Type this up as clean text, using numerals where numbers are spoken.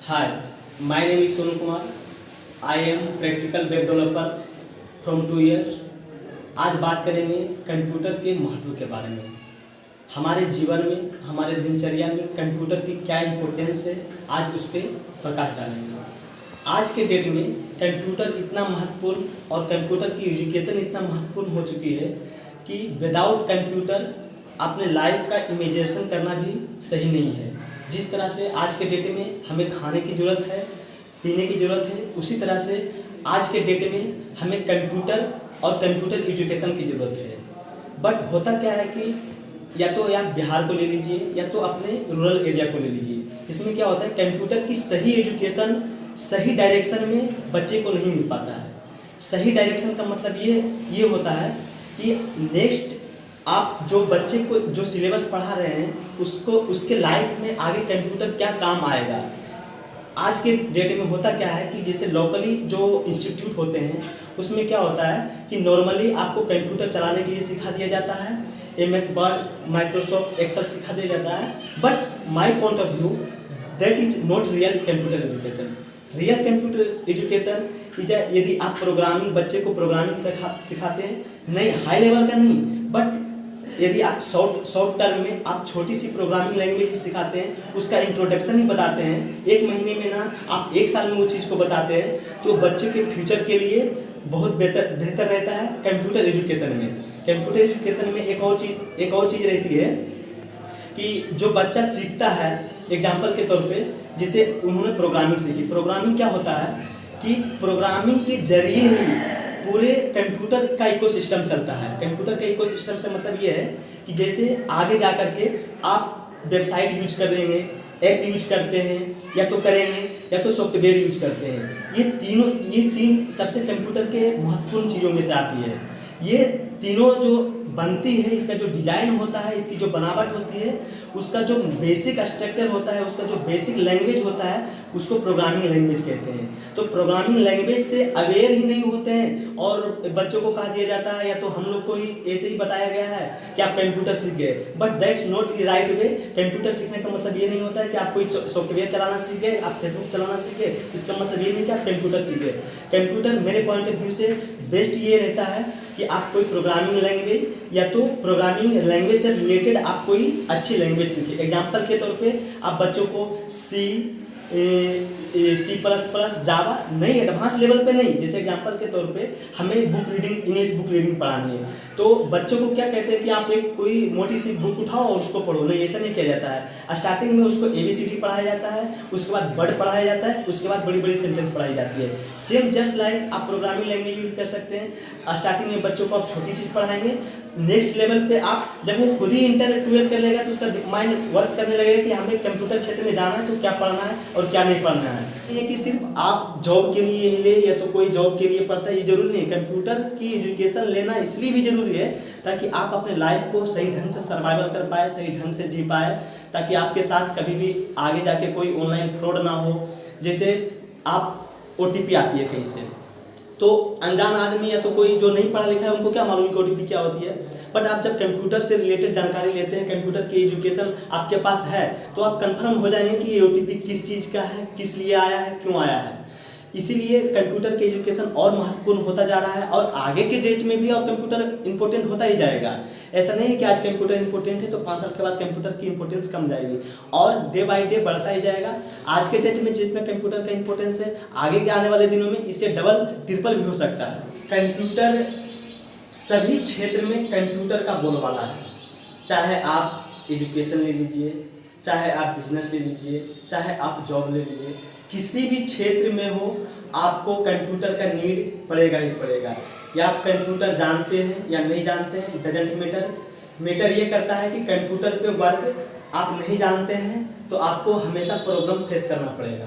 Hi, my name is Sonu Kumar. I am practical web developer from 2 years. आज बात करेंगे computer के महत्व के बारे में। हमारे जीवन में, हमारे दिनचर्या में कंप्यूटर की क्या इम्पोर्टेंस है, आज उस पर प्रकाश डालेंगे। आज के डेट में कंप्यूटर इतना महत्वपूर्ण और कंप्यूटर की एजुकेशन इतना महत्वपूर्ण हो चुकी है कि विदाउट कंप्यूटर अपने लाइफ का इमेजिनेशन करना भी सही नहीं है। जिस तरह से आज के डेट में हमें खाने की ज़रूरत है, पीने की ज़रूरत है, उसी तरह से आज के डेट में हमें कंप्यूटर और कंप्यूटर एजुकेशन की ज़रूरत है। बट होता क्या है कि या तो आप बिहार को ले लीजिए या तो अपने रूरल एरिया को ले लीजिए। इसमें क्या होता है, कंप्यूटर की सही एजुकेशन सही डायरेक्शन में बच्चे को नहीं मिल पाता है। सही डायरेक्शन का मतलब ये होता है कि नेक्स्ट आप जो बच्चे को जो सिलेबस पढ़ा रहे हैं उसको उसके लाइफ में आगे कंप्यूटर क्या काम आएगा। आज के डेट में होता क्या है कि जैसे लोकली जो इंस्टीट्यूट होते हैं उसमें क्या होता है कि नॉर्मली आपको कंप्यूटर चलाने के लिए सिखा दिया जाता है, MS वर्ड, माइक्रोसॉफ्ट एक्सेल सिखा दिया जाता है। But my point of view that is not real computer education. Real computer education is यदि आप प्रोग्रामिंग बच्चे को प्रोग्रामिंग सिखाते हैं, नहीं हाई लेवल का नहीं, बट यदि आप शॉर्ट टर्म में आप छोटी सी प्रोग्रामिंग लैंग्वेज सिखाते हैं, उसका इंट्रोडक्शन ही बताते हैं, 1 महीने में ना आप 1 साल में वो चीज़ को बताते हैं, तो बच्चे के फ्यूचर के लिए बहुत बेहतर रहता है। कंप्यूटर एजुकेशन में एक और चीज़ रहती है कि जो बच्चा सीखता है, एग्जाम्पल के तौर पे जैसे उन्होंने प्रोग्रामिंग सीखी। प्रोग्रामिंग क्या होता है कि प्रोग्रामिंग के जरिए ही पूरे कंप्यूटर का इकोसिस्टम चलता है। कंप्यूटर का इकोसिस्टम से मतलब ये है कि जैसे आगे जा कर के आप वेबसाइट यूज कर रहे हैं, ऐप यूज करते हैं या तो करेंगे या तो सॉफ्टवेयर यूज करते हैं। ये तीन सबसे कंप्यूटर के महत्वपूर्ण चीज़ों में से आती है। ये तीनों जो बनती है, इसका जो डिज़ाइन होता है, इसकी जो बनावट होती है, उसका जो बेसिक स्ट्रक्चर होता है, उसका जो बेसिक लैंग्वेज होता है, उसको प्रोग्रामिंग लैंग्वेज कहते हैं। तो प्रोग्रामिंग लैंग्वेज से अवेयर ही नहीं होते हैं और बच्चों को कहा दिया जाता है या तो हम लोग को ही ऐसे ही बताया गया है कि आप कंप्यूटर सीख गए। But that's not right way. Computer सीखने का मतलब ये नहीं होता है कि आप कोई सॉफ्टवेयर चलाना सीख गए, आप फेसबुक चलाना सीख गए, इसका मतलब ये नहीं कि आप कंप्यूटर सीख गए। कंप्यूटर मेरे पॉइंट ऑफ व्यू से बेस्ट ये रहता है कि आप कोई प्रोग्रामिंग लैंग्वेज या तो प्रोग्रामिंग लैंग्वेज से रिलेटेड आप कोई अच्छी लैंग्वेज सीखिए। एग्जांपल के तौर पे आप बच्चों को C++, जावा, नहीं एडवांस लेवल पे नहीं, जैसे एग्जांपल के तौर पे हमें इंग्लिश बुक रीडिंग पढ़ानी है, तो बच्चों को क्या कहते हैं कि आप एक कोई मोटी सी बुक उठाओ और उसको पढ़ो। नहीं, ऐसा नहीं किया जाता है। स्टार्टिंग में उसको ABCD पढ़ाया जाता है, उसके बाद वर्ड पढ़ाया जाता है, उसके बाद बड़ी बड़ी सेंटेंस पढ़ाई जाती है। सेम जस्ट लाइक आप प्रोग्रामिंग लैंग्वेज यूज कर सकते हैं। स्टार्टिंग में बच्चों को आप छोटी चीज़ पढ़ाएंगे, नेक्स्ट लेवल पे आप जब वो खुद ही इंटर 12 कर लेगा तो उसका माइंड वर्क करने लगेगा कि हमें कंप्यूटर क्षेत्र में जाना है तो क्या पढ़ना है और क्या नहीं पढ़ना है। ये कि सिर्फ आप जॉब के लिए ही ले या तो कोई जॉब के लिए पढ़ता है, ये जरूरी नहीं। कंप्यूटर की एजुकेशन लेना इसलिए भी जरूरी है ताकि आप अपने लाइफ को सही ढंग से सर्वाइवल कर पाए, सही ढंग से जी पाए, ताकि आपके साथ कभी भी आगे जाके कोई ऑनलाइन फ्रॉड ना हो। जैसे आप OTP आती है कहीं से, तो अनजान आदमी या तो कोई जो नहीं पढ़ा लिखा है उनको क्या मालूम कि OTP क्या होती है। बट आप जब कंप्यूटर से रिलेटेड जानकारी लेते हैं, कंप्यूटर की एजुकेशन आपके पास है, तो आप कंफर्म हो जाएंगे कि ये OTP किस चीज़ का है, किस लिए आया है, क्यों आया है। इसीलिए कंप्यूटर की एजुकेशन और महत्वपूर्ण होता जा रहा है और आगे के डेट में भी और कंप्यूटर इंपॉर्टेंट होता ही जाएगा। ऐसा नहीं है कि आज कंप्यूटर इंपॉर्टेंट है तो 5 साल के बाद कंप्यूटर की इंपॉर्टेंस कम जाएगी, और डे बाय डे बढ़ता ही जाएगा। आज के डेट में जितना कंप्यूटर का इंपॉर्टेंस है, आगे के आने वाले दिनों में इससे डबल ट्रिपल भी हो सकता है। कंप्यूटर सभी क्षेत्र में कंप्यूटर का बोलबाला है। चाहे आप एजुकेशन ले लीजिए, चाहे आप बिजनेस ले लीजिए, चाहे आप जॉब ले लीजिए, किसी भी क्षेत्र में हो आपको कंप्यूटर का नीड पड़ेगा ही पड़ेगा। या आप कंप्यूटर जानते हैं या नहीं जानते हैं, डजेंट मैटर ये करता है कि कंप्यूटर पे वर्क आप नहीं जानते हैं तो आपको हमेशा प्रॉब्लम फेस करना पड़ेगा।